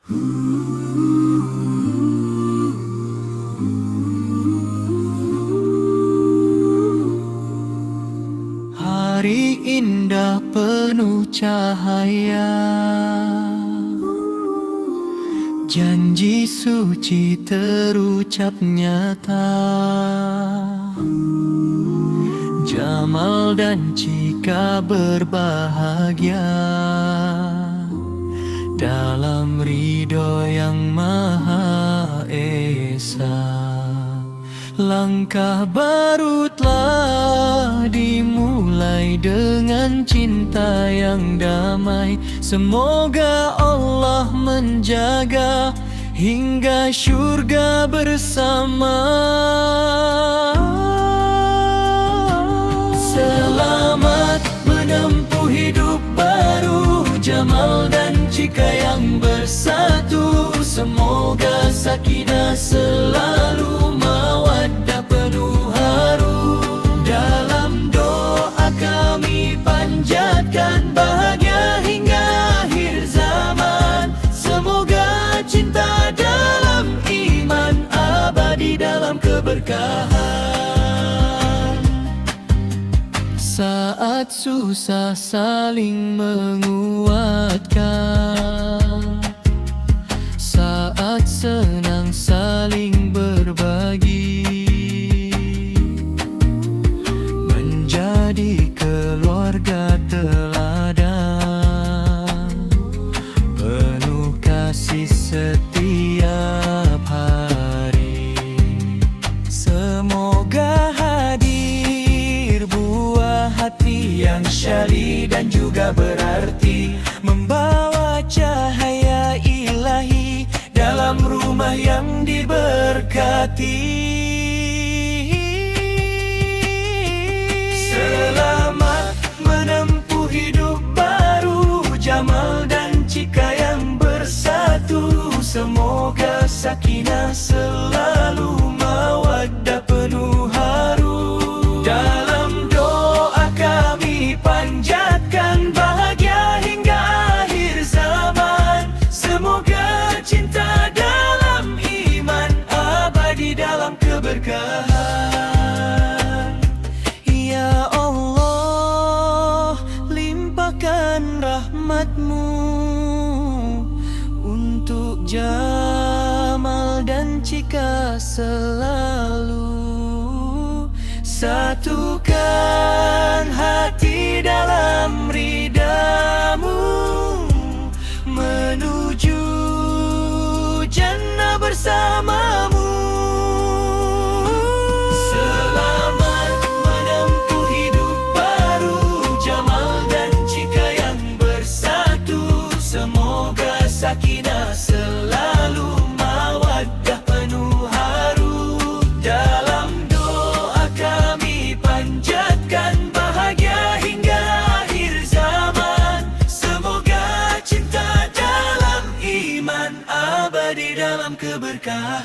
Hari indah penuh cahaya, janji suci terucap nyata. Jamal dan Cika berbahagia dalam ridho yang Maha Esa. Langkah baru telah dimulai dengan cinta yang damai. Semoga Allah menjaga hingga syurga bersama. Selamat menempuh hidup baru, Jamal dan Cika yang bersatu. Semoga sakinah selalu, mawaddah penuh haru. Dalam doa kami panjatkan bahagia hingga akhir zaman. Semoga cinta dalam iman, abadi dalam keberkahan. Saat susah saling menguatkan, saat senang saling berbagi, menjadi keluarga teladan, penuh kasih setiap hari. Semoga hadir buah hati yang syali dan juga berarti, membawa cahaya ilahi dalam rumah yang diberkati. Selamat menempuh hidup baru, Jamal dan Cika yang bersatu. Semoga sakinah selalu, mawaddah penuh haru. Dalam doa kami panjatkan bahagia hingga akhir zaman. Semoga cinta dalam iman, abadi dalam keberkahan. Ya Allah, limpahkan rahmat-Mu untuk Jamal dan Cika selalu. Satukan hati dalam ridha-Mu, menuju jannah bersama-Mu. Selamat menempuh hidup baru, Jamal dan Cika yang bersatu. Semoga sakinah selalu, mawaddah penuh haru. Dalam doa kami panjatkan bahagia hingga akhir zaman. Semoga cinta dalam iman, abadi dalam keberkahan.